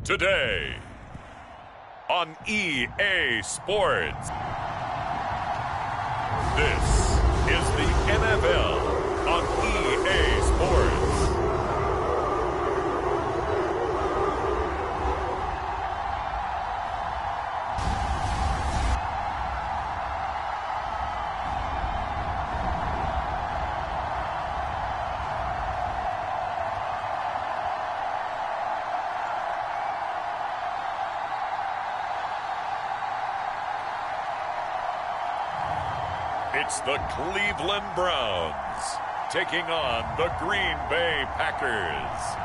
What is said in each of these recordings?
today on EA Sports. This is the NFL on EA Sports. It's the Cleveland Browns taking on the Green Bay Packers.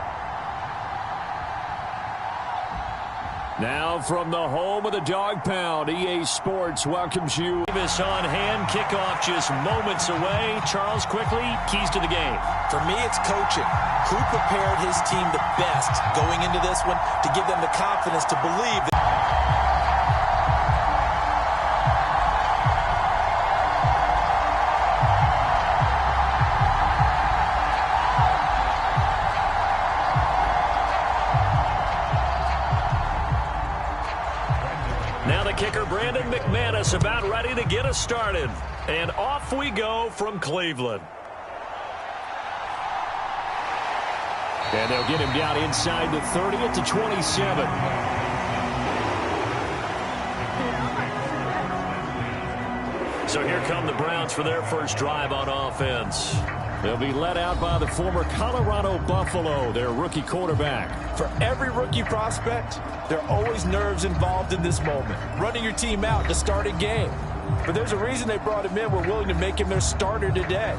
Now from the home of the Dog Pound, EA Sports welcomes you. Davis on hand, kickoff just moments away. Charles, quickly, keys to the game. For me, it's coaching. Who prepared his team the best going into this one to give them the confidence to believe that kicker Brandon McManus about ready to get us started. And off we go from Cleveland. And they'll get him down inside the 30 at the 27. So here come the Browns for their first drive on offense. They'll be led out by the former Colorado Buffalo, their rookie quarterback. for every rookie prospect, there are always nerves involved in this moment. Running your team out to start a game. But there's a reason they brought him in. We're willing to make him their starter today.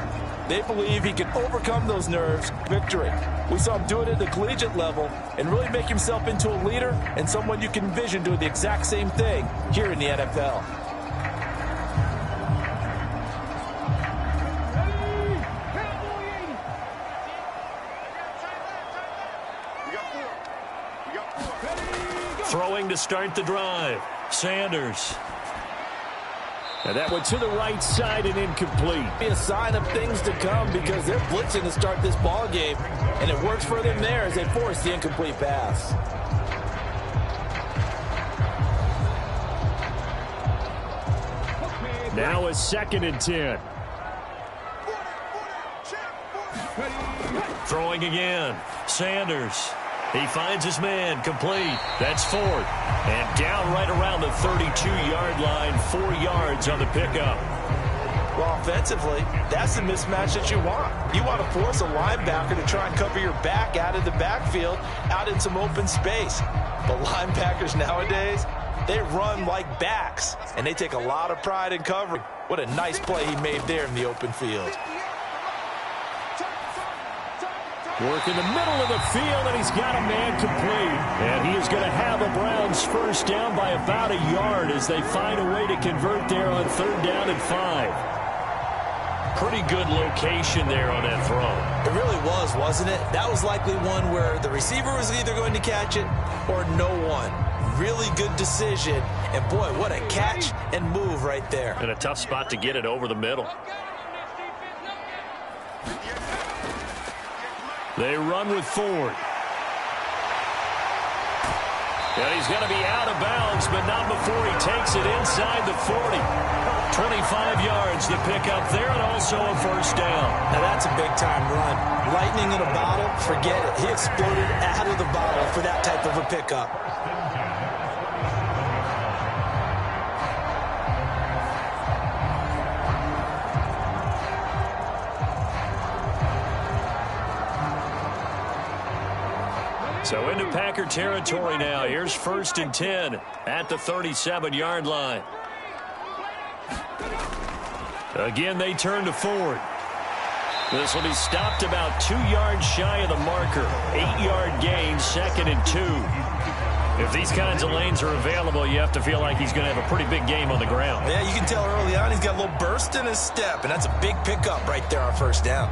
They believe he can overcome those nerves. Victory. We saw him do it at the collegiate level and really make himself into a leader and someone you can envision doing the exact same thing here in the NFL. Throwing to start the drive. Sanders. And that went to the right side and incomplete. Be a sign of things to come because they're blitzing to start this ball game, and it works for them there as they force the incomplete pass. Now a 2nd and 10. Throwing again. Sanders. He finds his man. Complete. That's 4th. And down right around the 32-yard line. 4 yards on the pickup. Well, offensively, that's the mismatch that you want. You want to force a linebacker to try and cover your back out of the backfield, out in some open space. But linebackers nowadays, they run like backs, and they take a lot of pride in covering. What a nice play he made there in the open field. Work in the middle of the field, and he's got a man complete. And he is going to have a Browns first down by about a yard as they find a way to convert there on 3rd down and 5. Pretty good location there on that throw. It really was, wasn't it? That was likely one where the receiver was either going to catch it or no one. Really good decision. And, boy, what a catch and move right there. And a tough spot to get it over the middle. They run with Ford. And he's going to be out of bounds, but not before he takes it inside the 40. 25 yards to pick up there, and also a first down. Now that's a big-time run. Lightning in a bottle, forget it. He exploded out of the bottle for that type of a pickup. So into Packer territory now. Here's 1st and 10 at the 37-yard line. Again, they turn to Ford. This will be stopped about 2 yards shy of the marker. 8-yard gain, 2nd and 2. If these kinds of lanes are available, you have to feel like he's going to have a pretty big game on the ground. Yeah, you can tell early on he's got a little burst in his step, and that's a big pickup right there on 1st down.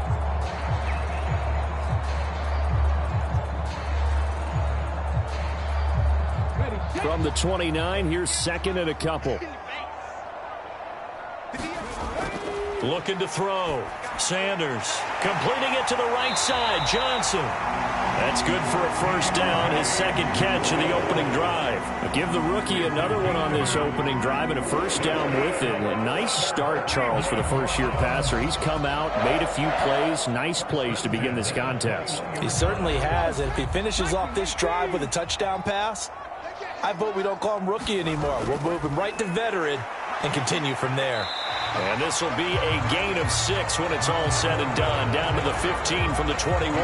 From the 29, here's 2nd and a couple. Looking to throw. Sanders completing it to the right side. Johnson. That's good for a first down, his second catch of the opening drive. Give the rookie another one on this opening drive and a first down with it. A nice start, Charles, for the first-year passer. He's come out, made a few plays, nice plays to begin this contest. He certainly has, and if he finishes off this drive with a touchdown pass, I vote we don't call him rookie anymore. We'll move him right to veteran and continue from there. And this will be a gain of 6 when it's all said and done, down to the 15 from the 21.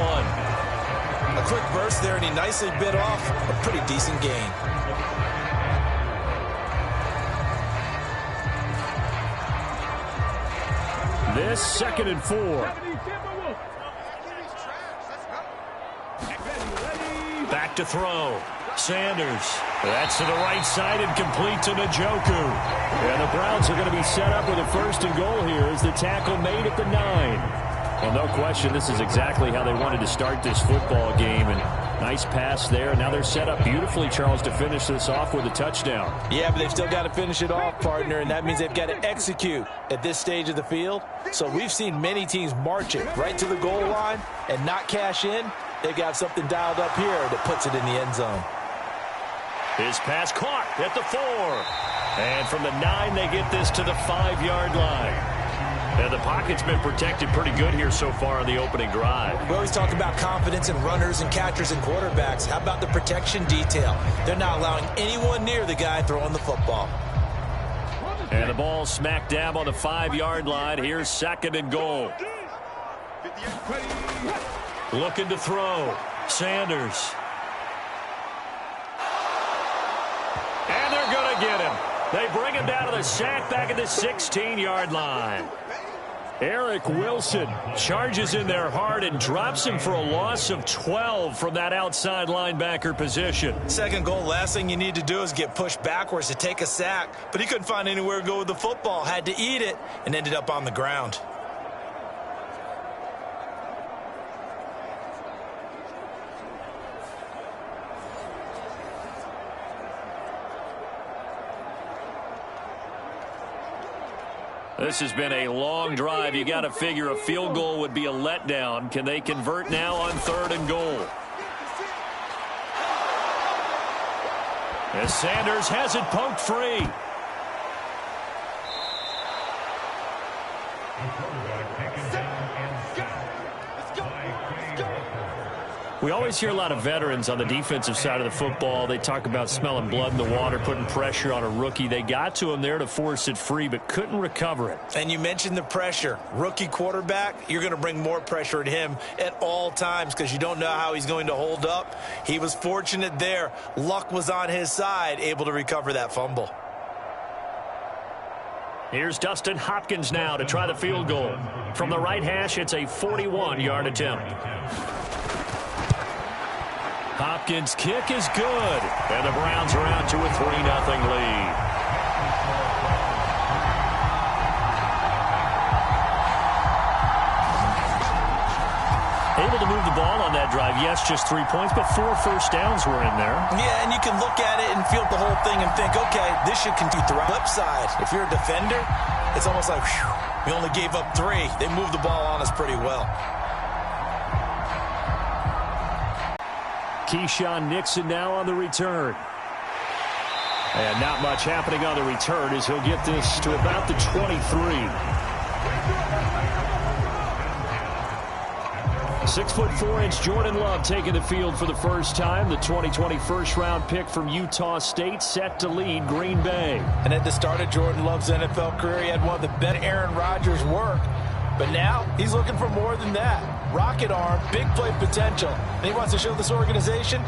A quick burst there, and he nicely bit off a pretty decent gain. This 2nd and 4. Back to throw. Sanders. That's to the right side and complete to Njoku. And the Browns are going to be set up with a 1st and goal here as the tackle made at the 9. Well, no question, this is exactly how they wanted to start this football game. And nice pass there. Now they're set up beautifully, Charles, to finish this off with a touchdown. Yeah, but they've still got to finish it off, partner, and that means they've got to execute at this stage of the field. So we've seen many teams march it right to the goal line and not cash in. They've got something dialed up here that puts it in the end zone. His pass caught at the 4. And from the 9, they get this to the 5-yard line. And the pocket's been protected pretty good here so far on the opening drive. We always talk about confidence in runners and catchers and quarterbacks. How about the protection detail? They're not allowing anyone near the guy throwing the football. And the ball smack dab on the 5-yard line. Here's 2nd and goal. Looking to throw. Sanders. And they're going to get him. They bring him down to the sack back at the 16-yard line. Eric Wilson charges in there hard and drops him for a loss of 12 from that outside linebacker position. 2nd goal, last thing you need to do is get pushed backwards to take a sack. But he couldn't find anywhere to go with the football, had to eat it, and ended up on the ground. This has been a long drive. You got to figure a field goal would be a letdown. Can they convert now on 3rd and goal? As Sanders has it poked free. We always hear a lot of veterans on the defensive side of the football. They talk about smelling blood in the water, putting pressure on a rookie. They got to him there to force it free, but couldn't recover it. And you mentioned the pressure. Rookie quarterback, you're going to bring more pressure at him at all times because you don't know how he's going to hold up. He was fortunate there. Luck was on his side, able to recover that fumble. Here's Dustin Hopkins now to try the field goal. From the right hash, it's a 41-yard attempt. Hopkins' kick is good. And the Browns are out to a 3-0 lead. Able to move the ball on that drive. Yes, just 3 points, but 4 first downs were in there. Yeah, and you can look at it and feel the whole thing and think, okay, this should continue throughout. Flip side, if you're a defender, it's almost like, whew, we only gave up 3. They moved the ball on us pretty well. Keyshawn Nixon now on the return. And not much happening on the return as he'll get this to about the 23. 6'4" Jordan Love taking the field for the first time. The 2020 first-round pick from Utah State set to lead Green Bay. And at the start of Jordan Love's NFL career, he had one of the best Aaron Rodgers work. But now he's looking for more than that. Rocket arm, big play potential. And he wants to show this organization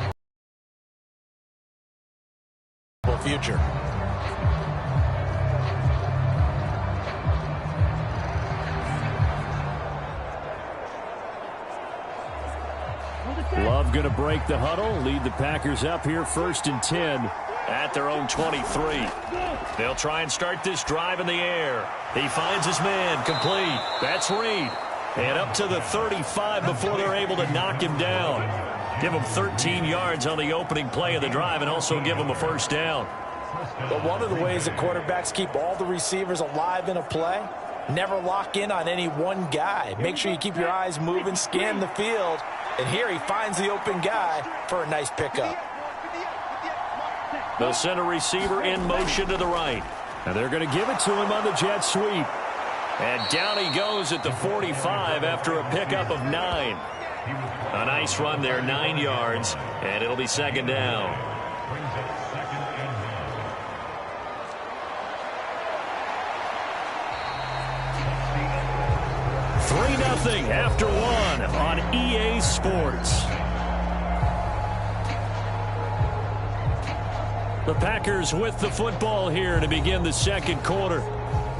future. Love going to break the huddle, lead the Packers up here 1st and 10. At their own 23. They'll try and start this drive in the air. He finds his man, complete. That's Reed. And up to the 35 before they're able to knock him down. Give him 13 yards on the opening play of the drive and also give him a first down. But one of the ways that quarterbacks keep all the receivers alive in a play, Never lock in on any one guy. Make sure you keep your eyes moving, scan the field. And here he finds the open guy for a nice pickup. The center receiver in motion to the right. And they're going to give it to him on the jet sweep. And down he goes at the 45 after a pickup of 9. A nice run there, 9 yards, and it'll be second down. Three 3-0 after one on EA Sports. The Packers with the football here to begin the second quarter,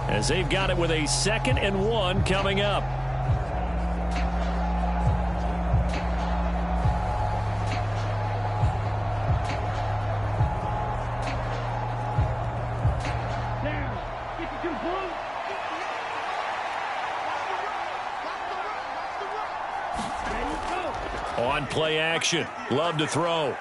as they've got it with a 2nd and 1 coming up. On play action, Love to throw.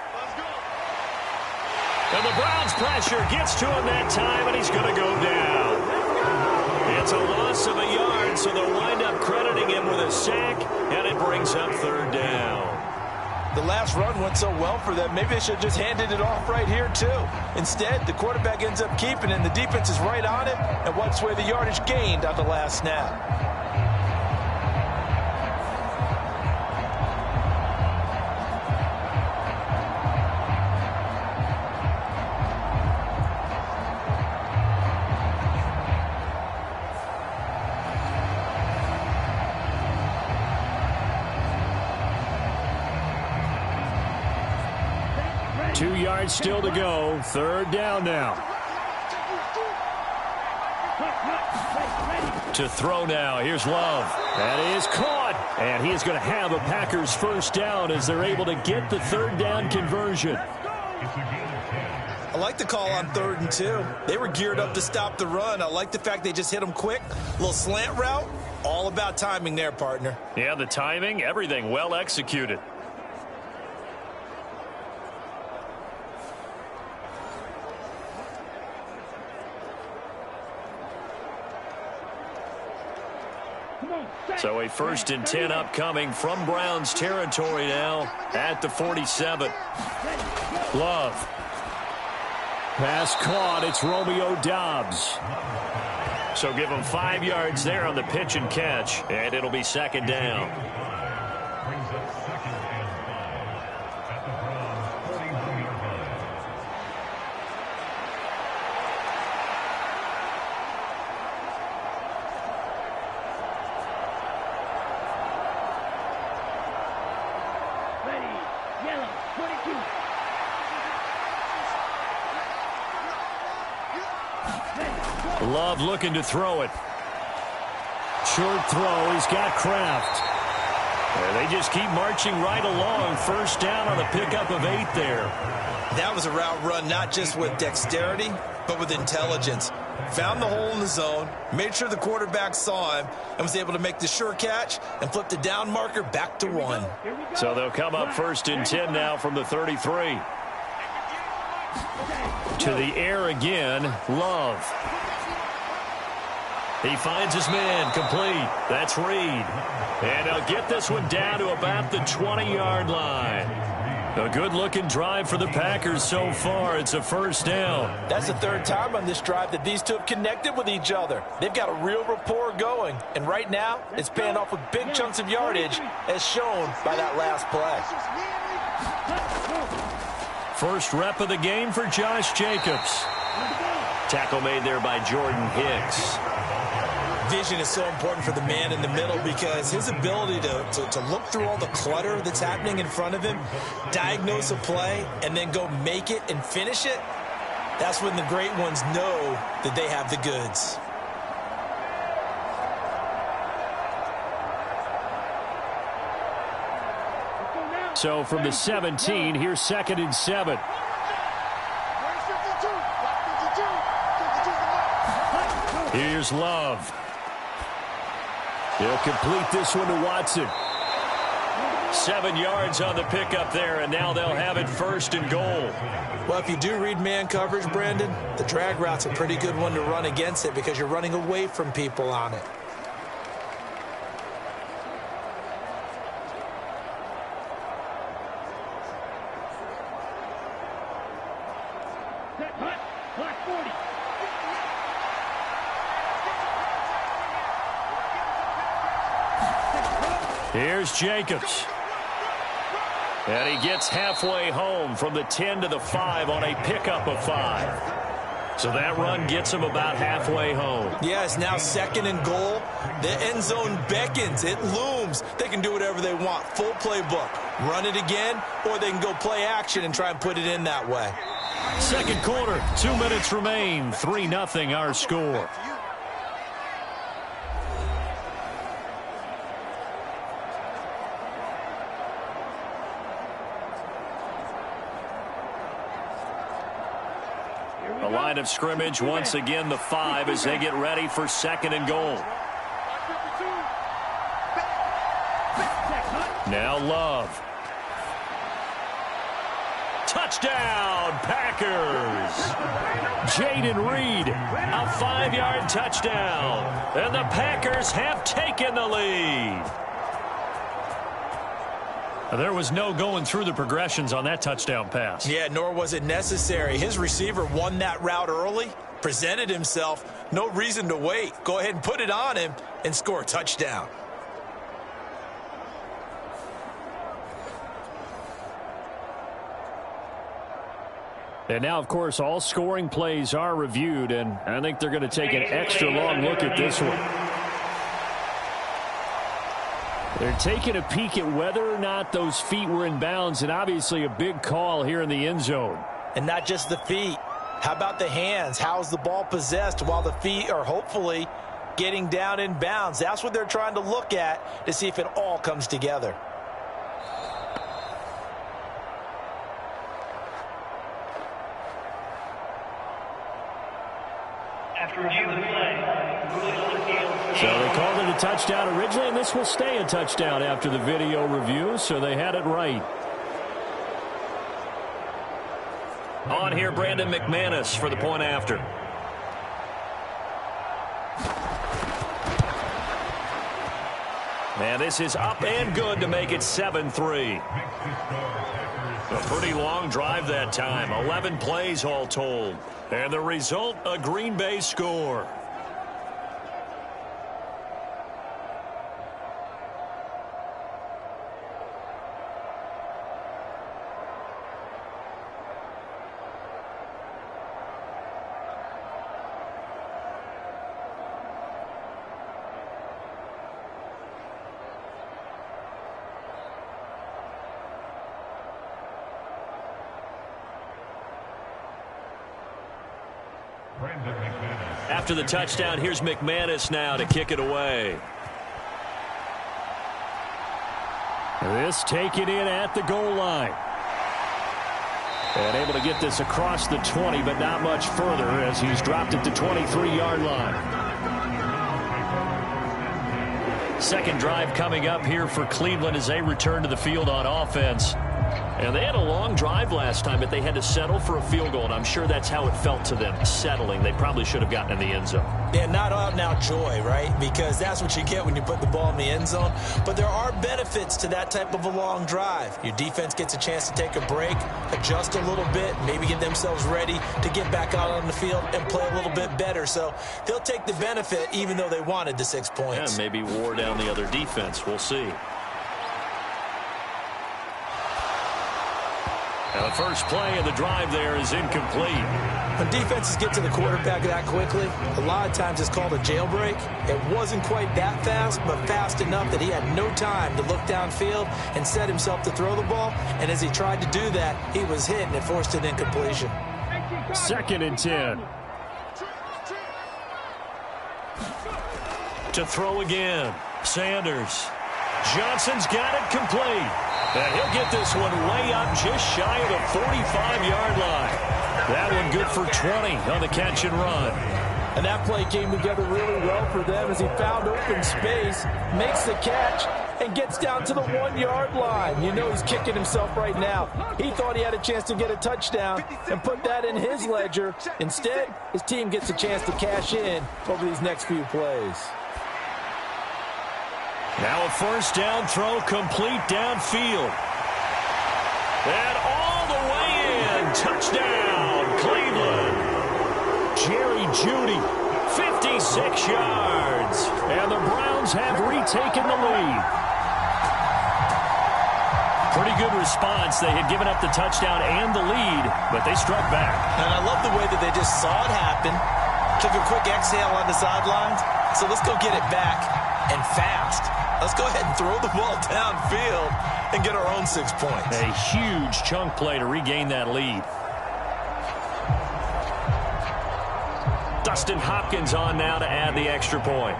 And the Browns pressure gets to him that time, and he's going to go down. It's a loss of a yard, so they'll wind up crediting him with a sack, and it brings up 3rd down. The last run went so well for them, maybe they should have just handed it off right here, too. Instead, the quarterback ends up keeping it, and the defense is right on him and wipes away the yardage gained on the last snap. Still to go. 3rd down now. To throw now. Here's Love. That is caught. And he is going to have a Packers 1st down as they're able to get the 3rd down conversion. I like the call on 3rd and 2. They were geared up to stop the run. I like the fact they just hit them quick. A little slant route. All about timing there, partner. Yeah, the timing, everything well executed. So a 1st and 10 upcoming from Browns territory now at the 47. Love. Pass caught. It's Romeo Doubs. So give him 5 yards there on the pitch and catch, and it'll be 2nd down. Love looking to throw it. Short throw. He's got Kraft. And they just keep marching right along. 1st down on a pickup of 8 there. That was a route run not just with dexterity, but with intelligence. Found the hole in the zone, made sure the quarterback saw him, and was able to make the sure catch and flip the down marker back to 1. So they'll come up 1st and 10 now from the 33. To the air again, Love. He finds his man, complete. That's Reed. And he'll get this one down to about the 20-yard line. A good-looking drive for the Packers so far. It's a 1st down. That's the 3rd time on this drive that these two have connected with each other. They've got a real rapport going. And right now, it's paying off with big chunks of yardage, as shown by that last play. First rep of the game for Josh Jacobs. Tackle made there by Jordan Hicks. Vision is so important for the man in the middle because his ability to look through all the clutter that's happening in front of him, diagnose a play, and then go make it and finish it, that's when the great ones know that they have the goods. So from the 17, here's 2nd and 7. Here's Love. He'll complete this one to Watson. 7 yards on the pickup there, and now they'll have it 1st and goal. Well, if you do read man coverage, Brandon, the drag route's a pretty good one to run against it because you're running away from people on it. Here's Jacobs. And he gets halfway home from the 10 to the 5 on a pickup of 5. So that run gets him about halfway home. Yeah, it's now 2nd and goal. The end zone beckons. It looms. They can do whatever they want. Full playbook. Run it again, or they can go play action and try and put it in that way. Second quarter, 2 minutes remain. 3-0 our score. The line of scrimmage, once again, the 5 as they get ready for 2nd and goal. Now Love. Touchdown, Packers. Jaden Reed, a 5-yard touchdown. And the Packers have taken the lead. There was no going through the progressions on that touchdown pass. Yeah, nor was it necessary. His receiver won that route early, presented himself. No reason to wait. Go ahead and put it on him and score a touchdown. And now, of course, all scoring plays are reviewed, and I think they're going to take an extra long look at this one. They're taking a peek at whether or not those feet were in bounds, and obviously a big call here in the end zone. And not just the feet. How about the hands? How's the ball possessed while the feet are hopefully getting down in bounds? That's what they're trying to look at to see if it all comes together. So they called it a touchdown originally, and this will stay a touchdown after the video review, so they had it right. On here, Brandon McManus for the point after. And this is up and good to make it 7-3. A pretty long drive that time. 11 plays all told. And the result, a Green Bay score. After the touchdown, here's McManus now to kick it away. This taken in at the goal line. And able to get this across the 20, but not much further as he's dropped it to 23-yard line. Second drive coming up here for Cleveland as they return to the field on offense. And they had a long drive last time, but they had to settle for a field goal, and I'm sure that's how it felt to them, settling. They probably should have gotten in the end zone. Yeah, not out-and-out joy, right? Because that's what you get when you put the ball in the end zone. But there are benefits to that type of a long drive. Your defense gets a chance to take a break, adjust a little bit, maybe get themselves ready to get back out on the field and play a little bit better. So they'll take the benefit even though they wanted the 6 points. Yeah, maybe wore down the other defense. We'll see. Now the first play of the drive there is incomplete. When defenses get to the quarterback that quickly, a lot of times it's called a jailbreak. It wasn't quite that fast, but fast enough that he had no time to look downfield and set himself to throw the ball. And as he tried to do that, he was hit and it forced an incompletion. 2nd and 10. To throw again. Sanders. Johnson's got it complete. And he'll get this one way up just shy of the 45-yard line. That one good for 20 on the catch and run. And that play came together really well for them as he found open space, makes the catch, and gets down to the 1-yard line. You know he's kicking himself right now. He thought he had a chance to get a touchdown and put that in his ledger. Instead, his team gets a chance to cash in over these next few plays. Now a first down throw complete downfield. And all the way in. Touchdown, Cleveland. Jerry Jeudy, 56 yards. And the Browns have retaken the lead. Pretty good response. They had given up the touchdown and the lead, but they struck back. And I love the way that they just saw it happen, took a quick exhale on the sidelines. So let's go get it back, and fast. Let's go ahead and throw the ball downfield and get our own 6 points. A huge chunk play to regain that lead. Dustin Hopkins on now to add the extra point.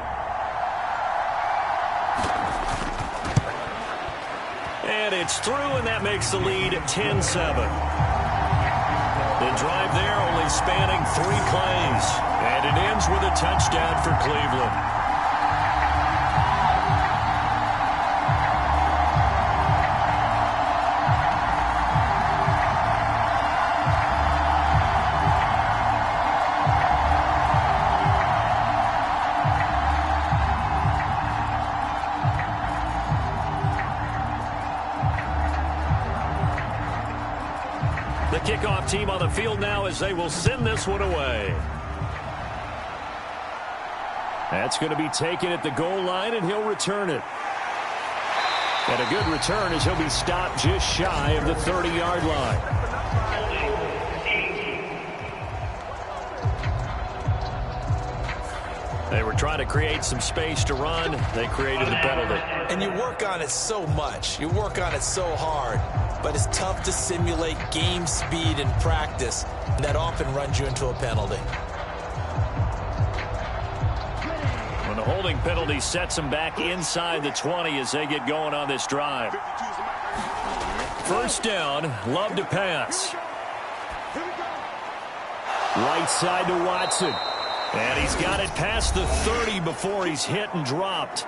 And it's through, and that makes the lead 10-7. The drive there only spanning 3 plays. And it ends with a touchdown for Cleveland. The kickoff team on the field now as they will send this one away. That's going to be taken at the goal line, and he'll return it. And a good return as he'll be stopped just shy of the 30-yard line. They were trying to create some space to run. They created the penalty. And you work on it so much. You work on it so hard. But it's tough to simulate game speed in practice. And that often runs you into a penalty. When the holding penalty sets them back inside the 20 as they get going on this drive. First down, Love to pass. Right side to Watson. And he's got it past the 30 before he's hit and dropped.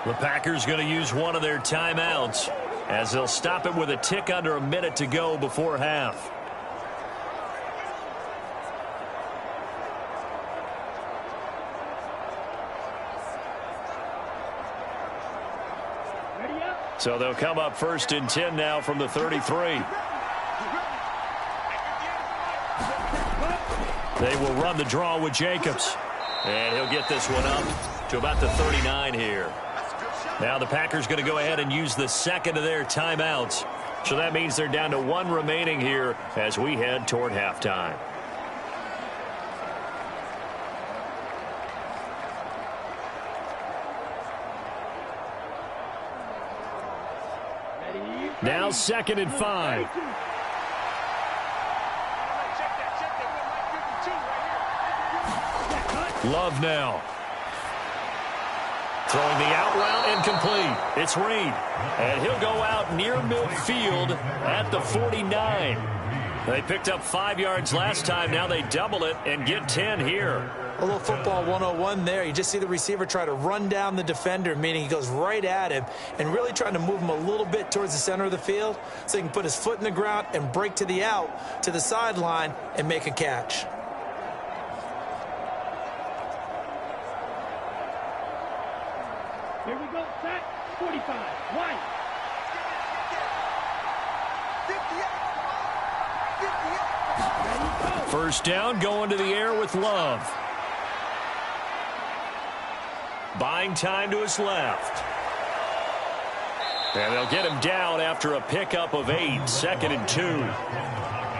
The Packers going to use one of their timeouts as they'll stop it with a tick under a minute to go before half. So they'll come up 1st and 10 now from the 33. They will run the draw with Jacobs. And he'll get this one up to about the 39 here. Now the Packers going to go ahead and use the second of their timeouts. So that means they're down to 1 remaining here as we head toward halftime. Now 2nd and 5. Love now. Throwing the out route incomplete. It's Reed. And he'll go out near midfield at the 49. They picked up 5 yards last time. Now they double it and get 10 here. A little football 101 there. You just see the receiver try to run down the defender, meaning he goes right at him and really trying to move him a little bit towards the center of the field so he can put his foot in the ground and break to the out, to the sideline, and make a catch. Here we go, set, 45, White. 58. First down, going to the air with Love. Buying time to his left. And they'll get him down after a pickup of 8, 2nd and 2.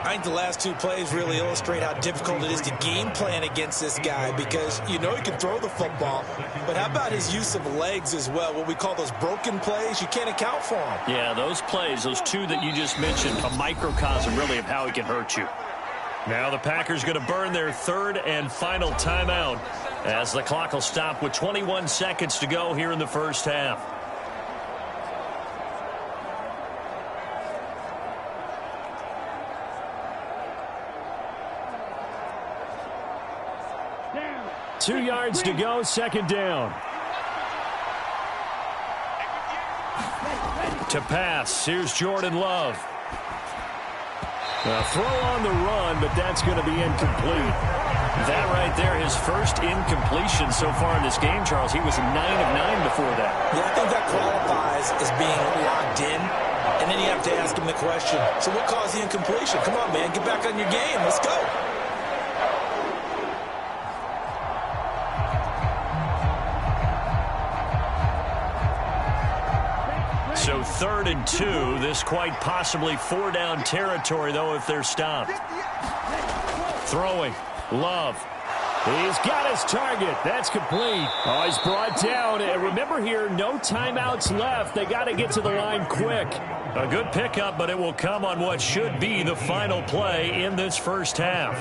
I think the last 2 plays really illustrate how difficult it is to game plan against this guy because you know he can throw the football, but how about his use of legs as well, what we call those broken plays? You can't account for them. Yeah, those plays, those 2 that you just mentioned, a microcosm really of how he can hurt you. Now the Packers going to burn their 3rd and final timeout as the clock will stop with 21 seconds to go here in the first half. Down. 2 yards to go, 2nd down. To pass, here's Jordan Love. A throw on the run, but that's going to be incomplete. That right there, his first incompletion so far in this game, Charles. He was 9 of 9 before that. Yeah, I think that qualifies as being locked in, and then you have to ask him the question, so what caused the incompletion? Come on, man, get back on your game. Let's go. So 3rd and 2. This quite possibly 4-down territory, though, if they're stopped. Throwing. Love. He's got his target. That's complete. Oh, he's brought down. And remember here, no timeouts left. They got to get to the line quick. A good pickup, but it will come on what should be the final play in this first half.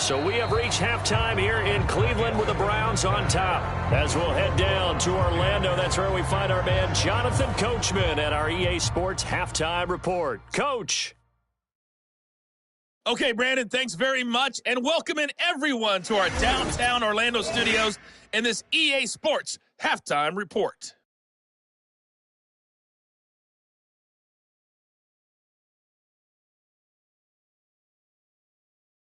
So we have reached halftime here in Cleveland with the Browns on top. As we'll head down to Orlando, that's where we find our man Jonathan Coachman at our EA Sports Halftime Report. Coach. Okay, Brandon, thanks very much, and welcoming everyone to our downtown Orlando studios in this EA Sports Halftime Report.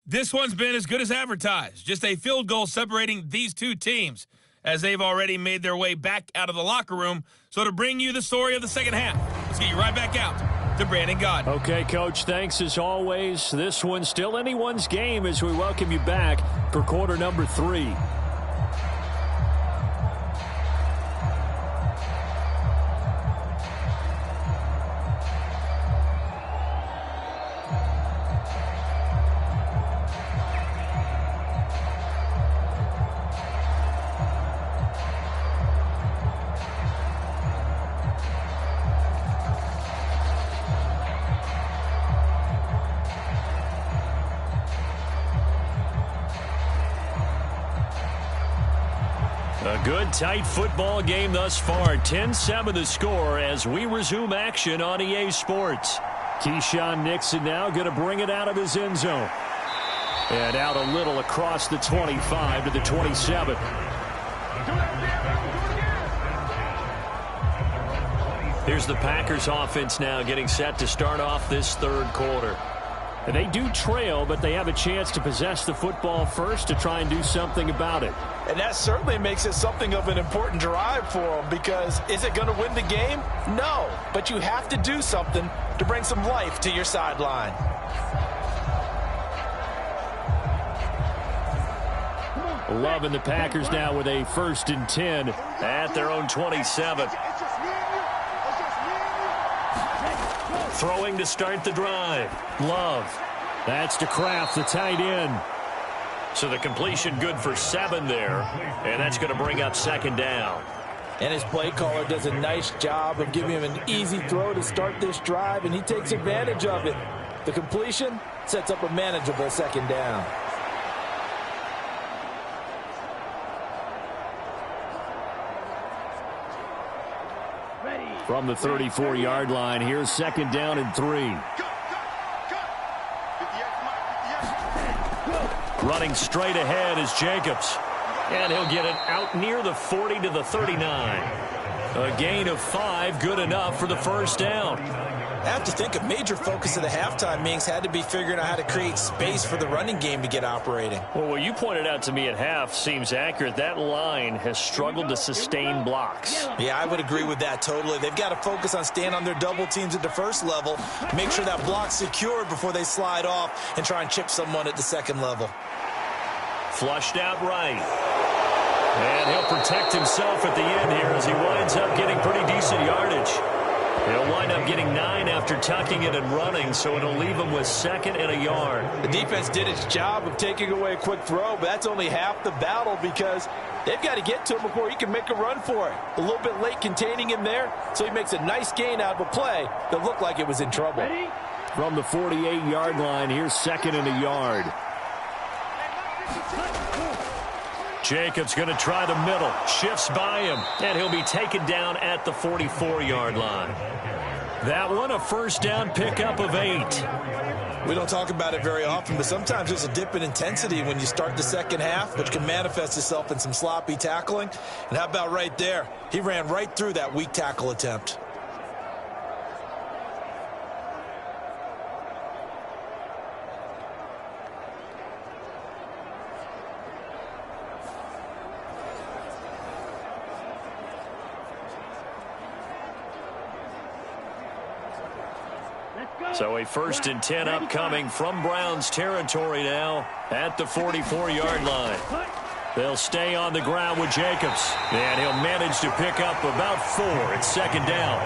This one's been as good as advertised. Just a field goal separating these two teams as they've already made their way back out of the locker room. So to bring you the story of the second half, let's get you right back out to Brandon Gaudin. Okay, Coach, thanks as always. This one's still anyone's game as we welcome you back for quarter number 3. A good, tight football game thus far. 10-7 the score as we resume action on EA Sports. Keyshawn Nixon now going to bring it out of his end zone. And out a little across the 25 to the 27. Here's the Packers offense now getting set to start off this third quarter. And they do trail, but they have a chance to possess the football first to try and do something about it. And that certainly makes it something of an important drive for them, because is it going to win the game? No, but you have to do something to bring some life to your sideline. Loving the Packers now with a 1st and 10 at their own 27. Throwing to start the drive. Love. That's to Kraft, the tight end. So the completion good for 7 there. And that's going to bring up 2nd down. And his play caller does a nice job of giving him an easy throw to start this drive, and he takes advantage of it. The completion sets up a manageable 2nd down. From the 34-yard line, here's 2nd down and 3. Running straight ahead is Jacobs. And he'll get it out near the 40 to the 39. A gain of 5, good enough for the 1st down. I have to think a major focus of the halftime meetings had to be figuring out how to create space for the running game to get operating. Well, what you pointed out to me at half seems accurate. That line has struggled to sustain blocks. Yeah, I would agree with that totally. They've got to focus on staying on their double teams at the first level, make sure that block's secured before they slide off and try and chip someone at the 2nd level. Flushed out right. And he'll protect himself at the end here as he winds up getting pretty decent yardage. He'll wind up getting 9 after tucking it and running, so it'll leave him with 2nd and a yard. The defense did its job of taking away a quick throw, but that's only half the battle because they've got to get to him before he can make a run for it. A little bit late containing him there, so he makes a nice gain out of a play that looked like it was in trouble. From the 48-yard line, here's 2nd and a yard. Jacobs going to try the middle. Shifts by him. And he'll be taken down at the 44-yard line. That one a 1st down pickup of 8. We don't talk about it very often, but sometimes there's a dip in intensity when you start the 2nd half, which can manifest itself in some sloppy tackling. And how about right there? He ran right through that weak tackle attempt. So a 1st and 10 upcoming from Browns territory now at the 44-yard line. They'll stay on the ground with Jacobs. And he'll manage to pick up about 4 at second down.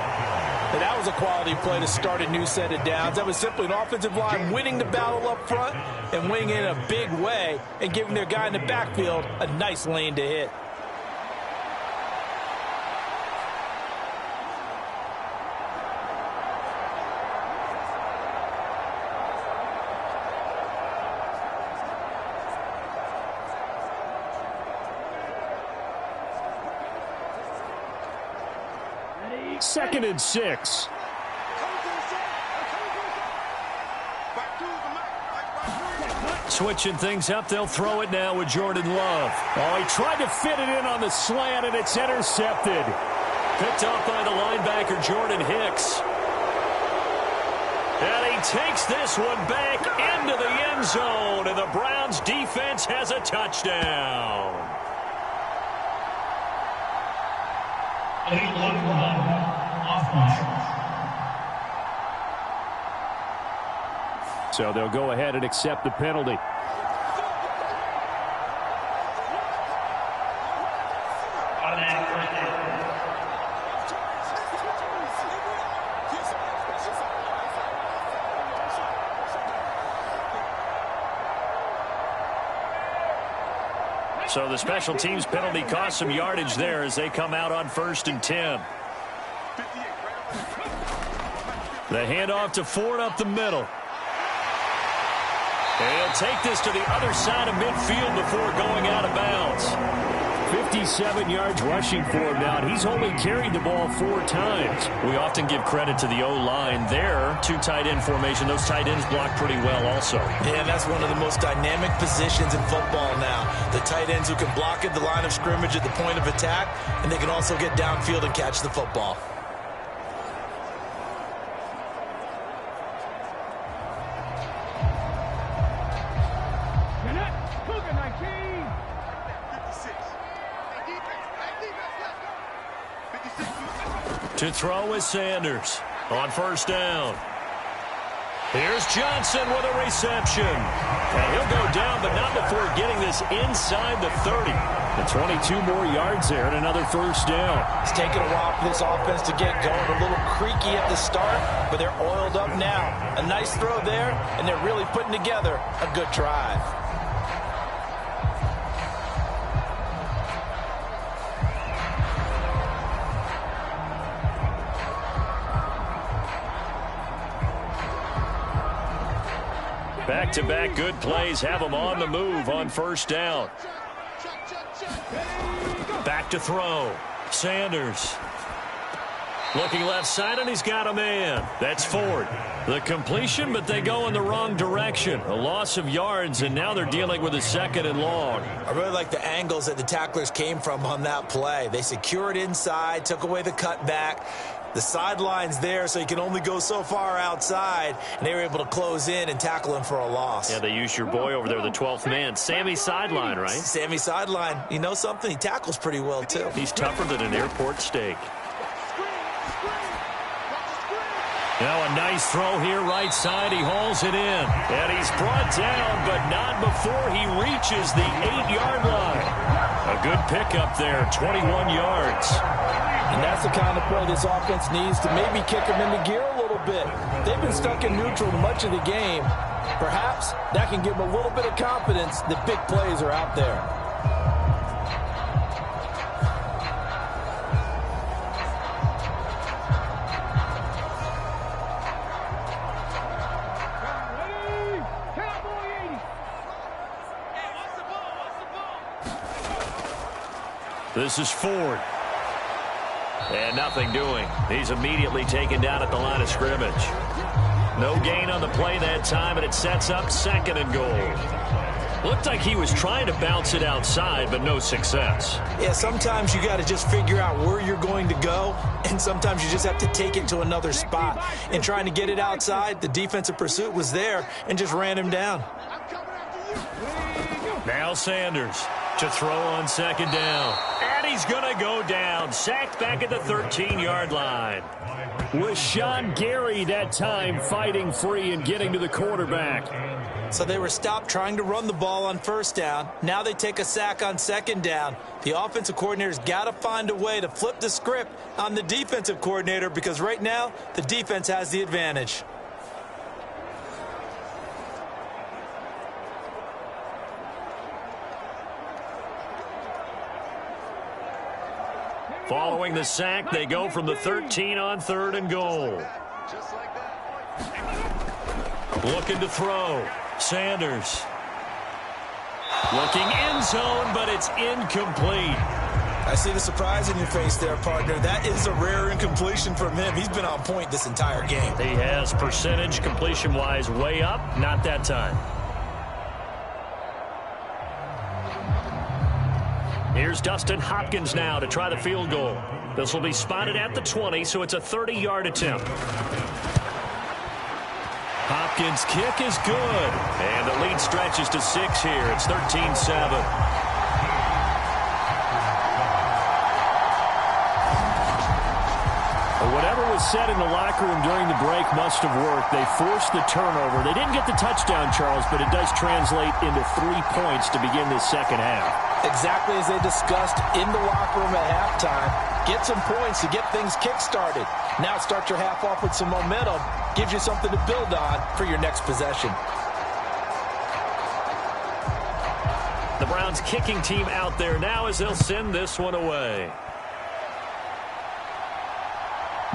And that was a quality play to start a new set of downs. That was simply an offensive line winning the battle up front and winning it in a big way and giving their guy in the backfield a nice lane to hit. Second and 6. Switching things up, they'll throw it now with Jordan Love. Oh, he tried to fit it in on the slant, and it's intercepted. Picked up by the linebacker, Jordan Hicks. And he takes this one back into the end zone, and the Browns defense has a touchdown. So they'll go ahead and accept the penalty. So the special teams penalty cost some yardage there as they come out on 1st and 10. The handoff to Ford up the middle. And he'll take this to the other side of midfield before going out of bounds. 57 yards rushing for him now. He's only carried the ball 4 times. We often give credit to the O-line there. 2 tight end formation. Those tight ends block pretty well also. Yeah, and that's one of the most dynamic positions in football now. The tight ends who can block at the line of scrimmage at the point of attack, and they can also get downfield and catch the football. To throw is Sanders on 1st down. Here's Johnson with a reception. And he'll go down, but not before getting this inside the 30. And 22 more yards there and another 1st down. It's taken a while for this offense to get going. A little creaky at the start, but they're oiled up now. A nice throw there, and they're really putting together a good drive. Back-to-back good plays have them on the move on 1st down. Back to throw. Sanders. Looking left side, and he's got a man. That's Ford. The completion, but they go in the wrong direction. A loss of yards, and now they're dealing with a 2nd and long. I really like the angles that the tacklers came from on that play. They secured inside, took away the cutback. The sideline's there, so you can only go so far outside, and they were able to close in and tackle him for a loss. Yeah, they used your boy over there, the 12th man. Sammy Sideline, right? Sammy Sideline. You know something? He tackles pretty well, too. He's tougher than an airport steak. Now a nice throw here right side. He hauls it in. And he's brought down, but not before he reaches the 8-yard line. A good pickup there, 21 yards. And that's the kind of play this offense needs to maybe kick them into gear a little bit. They've been stuck in neutral much of the game. Perhaps that can give them a little bit of confidence that big plays are out there. This is Ford. And nothing doing. He's immediately taken down at the line of scrimmage. No gain on the play that time, and it sets up 2nd and goal. Looked like he was trying to bounce it outside, but no success. Yeah, sometimes you got to just figure out where you're going to go, and sometimes you just have to take it to another spot. And trying to get it outside, the defensive pursuit was there and just ran him down. Now Sanders to throw on 2nd down. And he he's going to go down. Sacked back at the 13-yard line. Was Sean Gary that time fighting free and getting to the quarterback. So they were stopped trying to run the ball on first down. Now they take a sack on second down. The offensive coordinator's got to find a way to flip the script on the defensive coordinator because right now the defense has the advantage. Following the sack, they go from the 13 on 3rd and goal. Looking to throw. Sanders. Looking end zone, but it's incomplete. I see the surprise in your face there, partner. That is a rare incompletion from him. He's been on point this entire game. He has percentage completion-wise way up. Not that time. Here's Dustin Hopkins now to try the field goal. This will be spotted at the 20, so it's a 30-yard attempt. Hopkins' kick is good. And the lead stretches to 6 here. It's 13-7. Whatever was said in the locker room during the break must have worked. They forced the turnover. They didn't get the touchdown, Charles, but it does translate into 3 points to begin this second half. Exactly as they discussed in the locker room at halftime. Get some points to get things kick-started. Now start your half off with some momentum. Gives you something to build on for your next possession. The Browns kicking team out there now as they'll send this one away.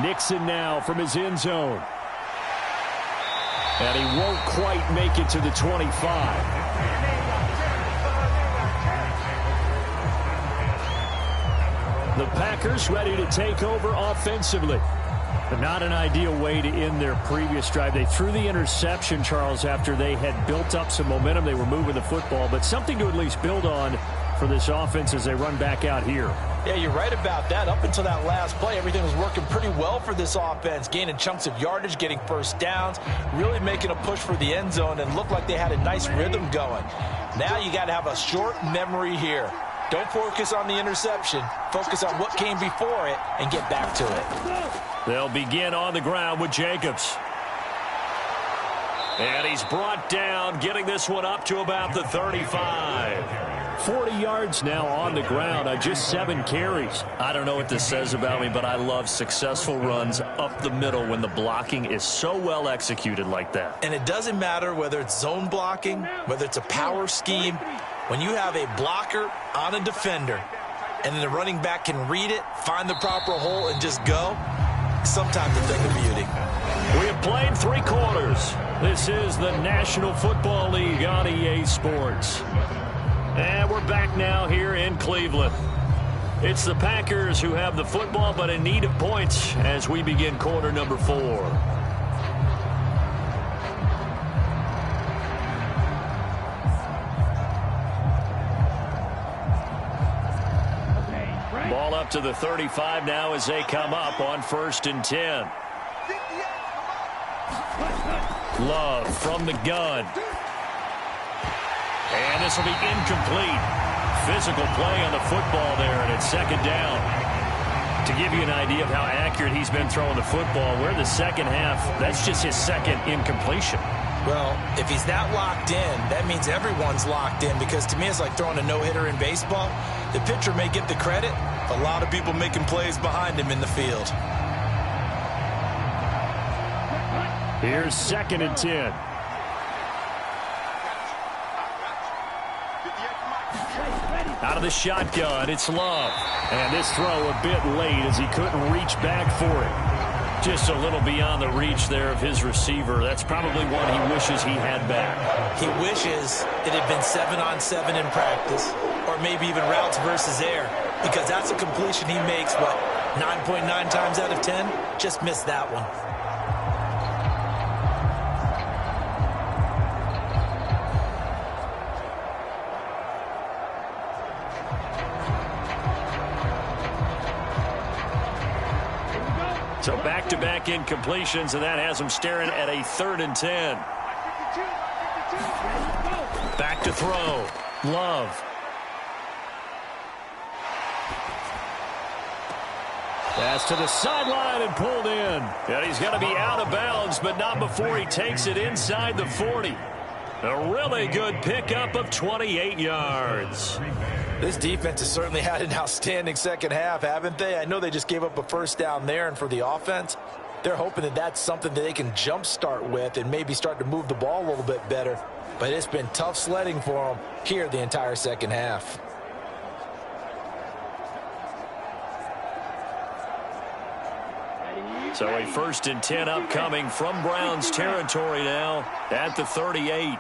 Nixon now from his end zone. And he won't quite make it to the 25. The Packers ready to take over offensively. But not an ideal way to end their previous drive. They threw the interception, Charles, after they had built up some momentum. They were moving the football, but something to at least build on for this offense as they run back out here. Yeah, you're right about that. Up until that last play, everything was working pretty well for this offense, gaining chunks of yardage, getting first downs, really making a push for the end zone, and looked like they had a nice rhythm going. Now you got to have a short memory here. Don't focus on the interception. Focus on what came before it and get back to it. They'll begin on the ground with Jacobs. And he's brought down, getting this one up to about the 35. 40 yards now on the ground on just 7 carries. I don't know what this says about me, but I love successful runs up the middle when the blocking is so well executed like that. And it doesn't matter whether it's zone blocking, whether it's a power scheme. When you have a blocker on a defender and then the running back can read it, find the proper hole, and just go, sometimes a thing of beauty. We have played 3 quarters. This is the National Football League on EA Sports. And we're back now here in Cleveland. It's the Packers who have the football, but in need of points as we begin quarter number 4. Ball up to the 35 now as they come up on 1st and 10. Love from the gun. And this will be incomplete. Physical play on the football there, and it's 2nd down. To give you an idea of how accurate he's been throwing the football, we're in the second half. That's just his 2nd incompletion. Well, if he's that locked in, that means everyone's locked in, because to me it's like throwing a no-hitter in baseball. The pitcher may get the credit, but a lot of people making plays behind him in the field. Here's 2nd and 10. Out of the shotgun, it's Love. And this throw a bit late as he couldn't reach back for it. Just a little beyond the reach there of his receiver. That's probably one he wishes he had back. He wishes it had been 7-on-7 in practice, or maybe even routes versus air, because that's a completion he makes, 9.9 times out of 10? Just missed that one. So back-to-back incompletions, and that has him staring at a 3rd and 10. Back to throw. Love. Pass to the sideline and pulled in. And he's going to be out of bounds, but not before he takes it inside the 40. A really good pickup of 28 yards. This defense has certainly had an outstanding second half, haven't they? I know they just gave up a first down there, and for the offense, they're hoping that that's something that they can jumpstart with and maybe start to move the ball a little bit better. But it's been tough sledding for them here the entire second half. So a 1st and 10 upcoming from Browns territory now at the 38.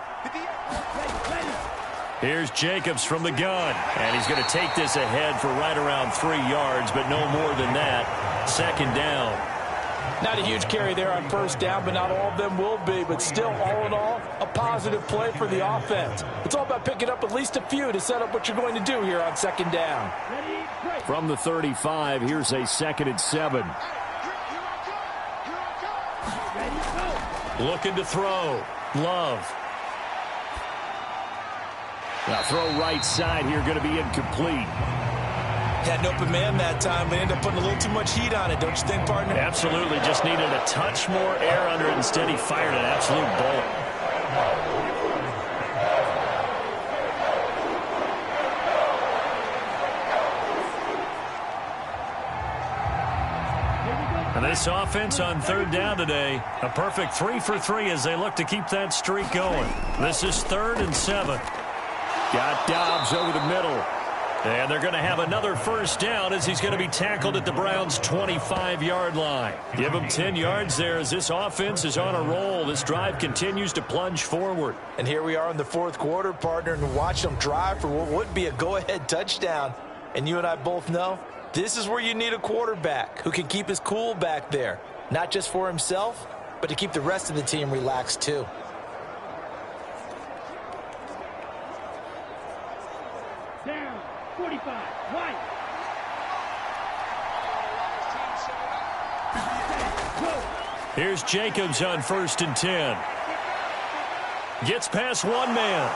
Here's Jacobs from the gun, and he's going to take this ahead for right around 3 yards, but no more than that. 2nd down. Not a huge carry there on first down, but not all of them will be. But still, all in all, a positive play for the offense. It's all about picking up at least a few to set up what you're going to do here on 2nd down. From the 35, here's a 2nd and 7. Looking to throw. Love. Now throw right side here, going to be incomplete. Had an open man that time, but ended up putting a little too much heat on it, don't you think, partner? Absolutely. Just needed a touch more air under it. Instead, he fired an absolute bullet. And this offense on 3rd down today, a perfect 3 for 3 as they look to keep that streak going. This is 3rd and 7. Got Dobbs over the middle. And they're going to have another first down as he's going to be tackled at the Browns' 25-yard line. Give him 10 yards there as this offense is on a roll. This drive continues to plunge forward. And here we are in the 4th quarter, partner, and watch them drive for what would be a go-ahead touchdown. And you and I both know this is where you need a quarterback who can keep his cool back there. Not just for himself, but to keep the rest of the team relaxed too. Down, 45, White. Here's Jacobs on 1st and 10. Gets past one man.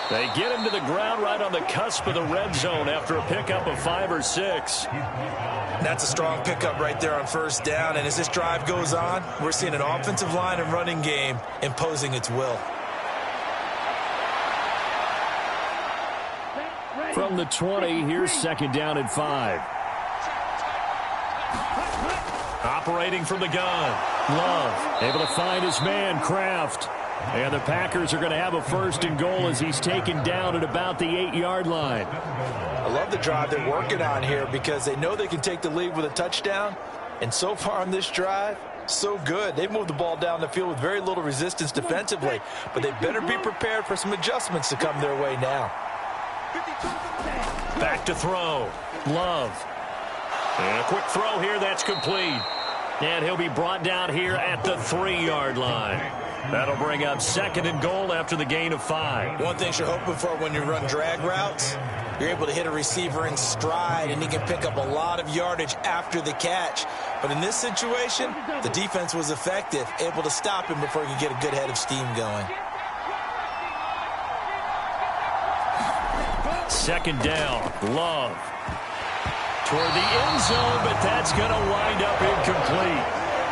They get him to the ground right on the cusp of the red zone after a pickup of 5 or 6. That's a strong pickup right there on first down. And as this drive goes on, we're seeing an offensive line and running game imposing its will. From the 20, here's 2nd down and 5. Operating from the gun. Love able to find his man, Kraft. And the Packers are going to have a 1st and goal as he's taken down at about the 8-yard line. I love the drive they're working on here because they know they can take the lead with a touchdown. And so far on this drive, so good. They've moved the ball down the field with very little resistance defensively. But they better be prepared for some adjustments to come their way now. Back to throw. Love. And a quick throw here. That's complete. And he'll be brought down here at the 3-yard line. That'll bring up 2nd and goal after the gain of 5. One thing you're hoping for when you run drag routes, you're able to hit a receiver in stride, and he can pick up a lot of yardage after the catch. But in this situation, the defense was effective, able to stop him before he could get a good head of steam going. 2nd down. Love. Toward the end zone, but that's going to wind up incomplete.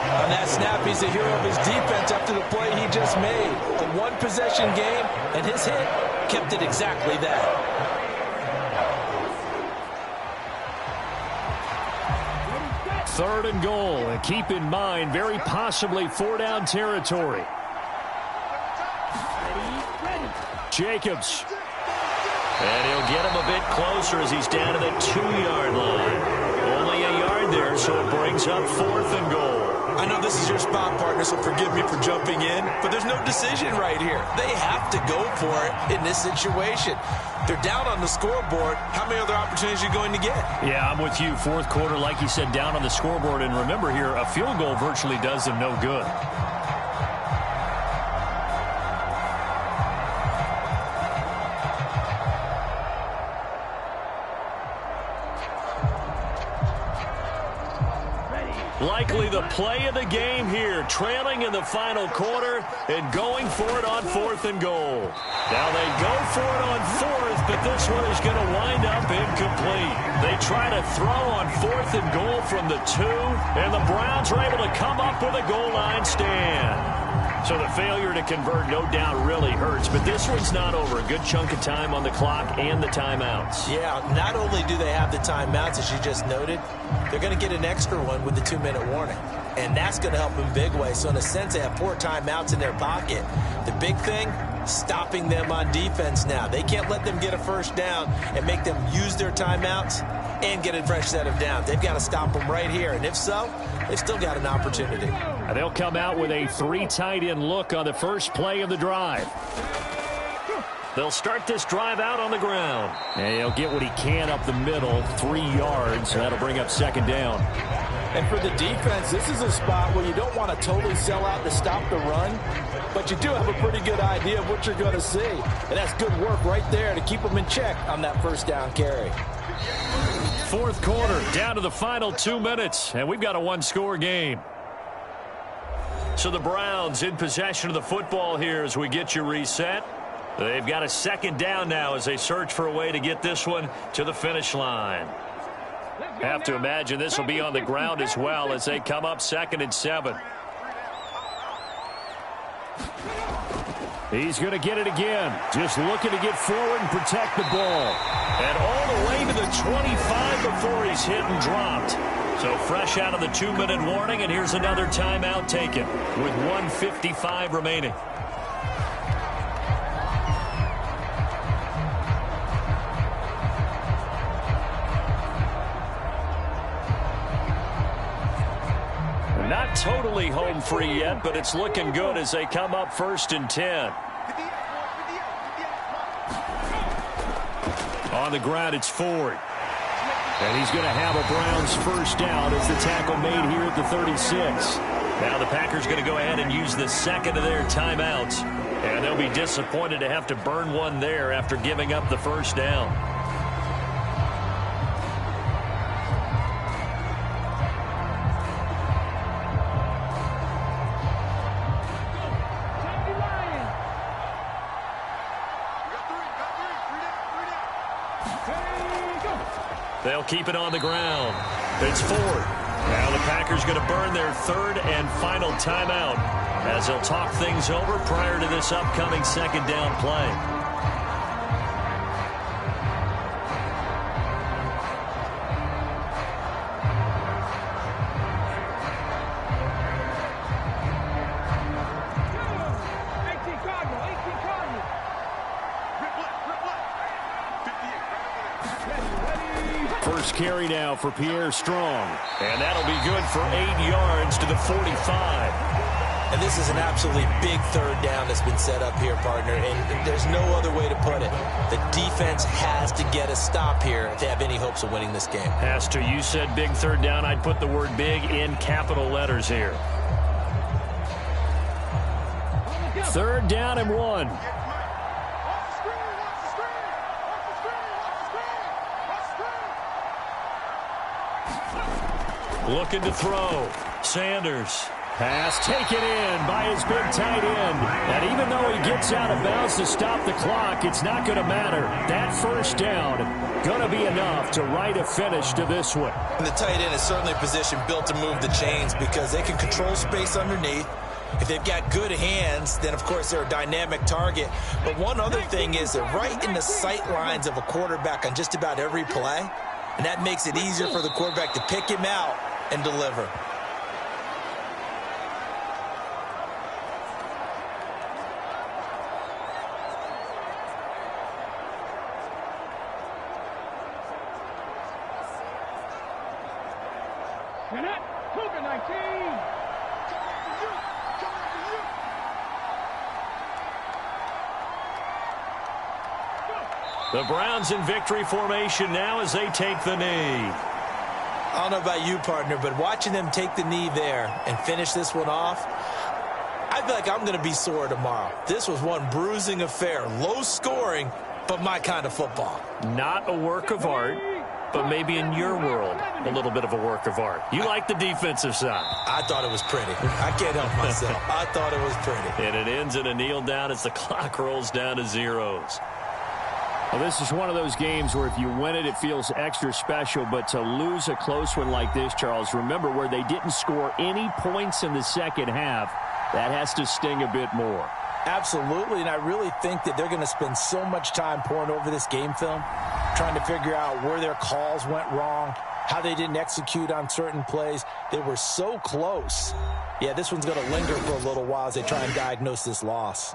On that snap, he's the hero of his defense after the play he just made. A one-possession game, and his hit kept it exactly that. Third and goal, and keep in mind, very possibly 4-down territory. Jacobs. And he'll get him a bit closer as he's down to the 2-yard line. Only a yard there, so it brings up 4th and goal. I know this is your spot, partner, so forgive me for jumping in, but there's no decision right here. They have to go for it in this situation. They're down on the scoreboard. How many other opportunities are you going to get? Yeah, I'm with you. 4th quarter, like you said, down on the scoreboard. And remember here, a field goal virtually does them no good. Likely the play of the game here, trailing in the final quarter and going for it on 4th and goal. Now they go for it on 4th, but this one is going to wind up incomplete. They try to throw on 4th and goal from the 2, and the Browns are able to come up with a goal line stand. So the failure to convert no doubt really hurts, but this one's not over. A good chunk of time on the clock and the timeouts. Yeah, not only do they have the timeouts, as you just noted, they're going to get an extra one with the 2-minute warning. And that's going to help them big way. So in a sense, they have 4 timeouts in their pocket. The big thing, stopping them on defense now. They can't let them get a first down and make them use their timeouts and get a fresh set of downs. They've got to stop them right here. And if so, they've still got an opportunity. And they'll come out with a 3 tight end look on the first play of the drive. They'll start this drive out on the ground. And he'll get what he can up the middle, 3 yards. So that'll bring up 2nd down. And for the defense, this is a spot where you don't want to totally sell out to stop the run, but you do have a pretty good idea of what you're going to see. And that's good work right there to keep them in check on that first down carry. 4th quarter, down to the final 2 minutes, and we've got a 1-score game. So the Browns in possession of the football here as we get you reset. They've got a 2nd down now as they search for a way to get this one to the finish line. Have to imagine this will be on the ground as well as they come up 2nd and 7. He's going to get it again. Just looking to get forward and protect the ball. And all the way to the 25 before he's hit and dropped. So fresh out of the 2-minute warning, and here's another timeout taken with 1:55 remaining. Not totally home free yet, but it's looking good as they come up 1st and 10. On the ground, it's Ford. And he's going to have a Browns first down as the tackle made here at the 36. Now the Packers going to go ahead and use the 2nd of their timeouts. And they'll be disappointed to have to burn one there after giving up the first down. They'll keep it on the ground. It's Ford. Now the Packers going to burn their 3rd and final timeout as they'll talk things over prior to this upcoming 2nd down play. First carry now for Pierre Strong. And that'll be good for 8 yards to the 45. And this is an absolutely big 3rd down that's been set up here, partner, and there's no other way to put it. The defense has to get a stop here if they have any hopes of winning this game. Has to. You said big 3rd down. I'd put the word big in capital letters here. 3rd down and 1. Looking to throw. Sanders. Pass taken in by his big tight end. And even though he gets out of bounds to stop the clock, it's not going to matter. That first down going to be enough to write a finish to this one. And the tight end is certainly a position built to move the chains because they can control space underneath. If they've got good hands, then, of course, they're a dynamic target. But one other thing is they're right in the sight lines of a quarterback on just about every play. And that makes it easier for the quarterback to pick him out and deliver. The Browns in victory formation now as they take the knee. I don't know about you, partner, but watching them take the knee there and finish this one off, I feel like I'm going to be sore tomorrow. This was one bruising affair. Low scoring, but my kind of football. Not a work of art, but maybe in your world, a little bit of a work of art. You like the defensive side. I thought it was pretty. I can't help myself. I thought it was pretty. And it ends in a kneel down as the clock rolls down to zeros. Well, this is one of those games where if you win it, it feels extra special. But to lose a close one like this, Charles, remember where they didn't score any points in the second half, that has to sting a bit more. Absolutely, and I really think that they're going to spend so much time poring over this game film, trying to figure out where their calls went wrong, how they didn't execute on certain plays. They were so close. Yeah, this one's going to linger for a little while as they try and diagnose this loss.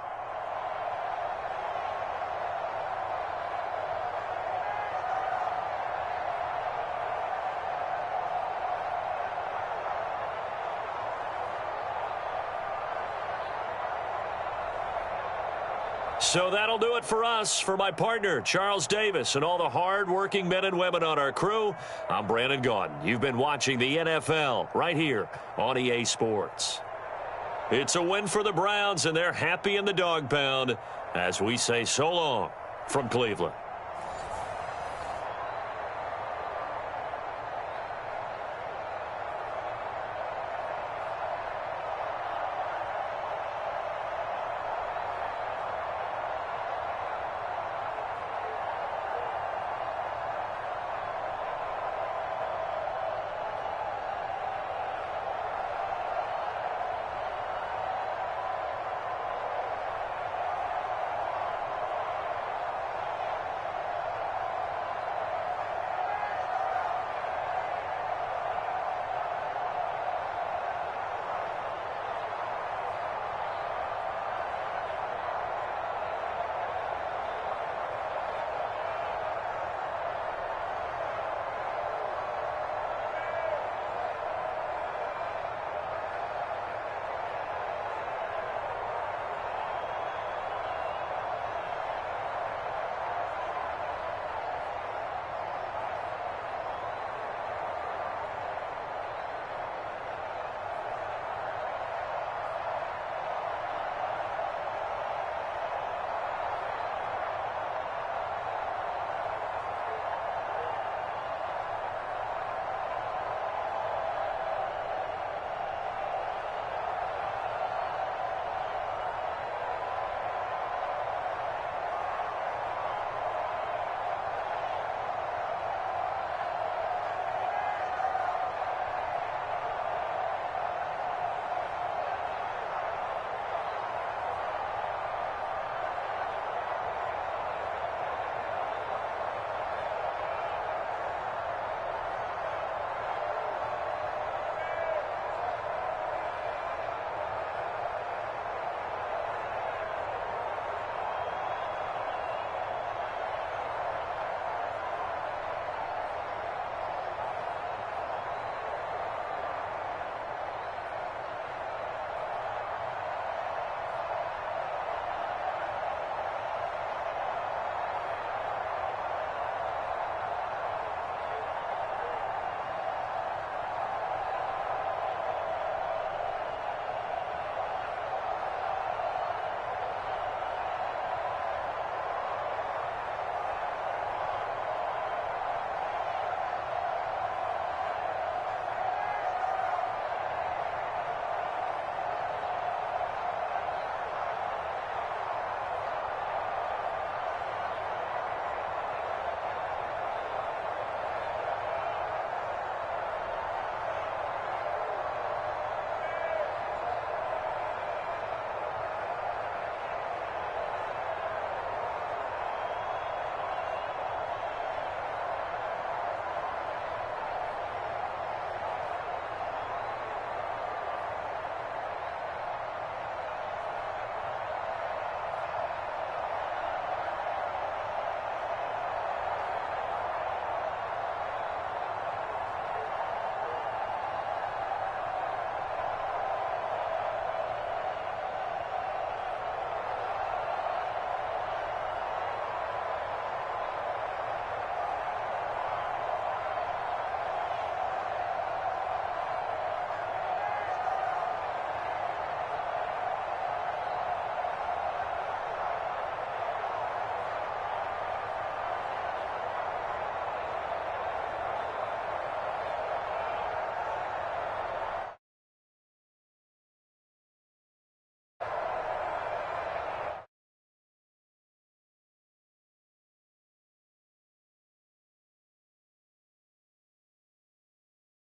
So that'll do it for us. For my partner, Charles Davis, and all the hard-working men and women on our crew, I'm Brandon Gaudin. You've been watching the NFL right here on EA Sports. It's a win for the Browns, and they're happy in the dog pound as we say so long from Cleveland.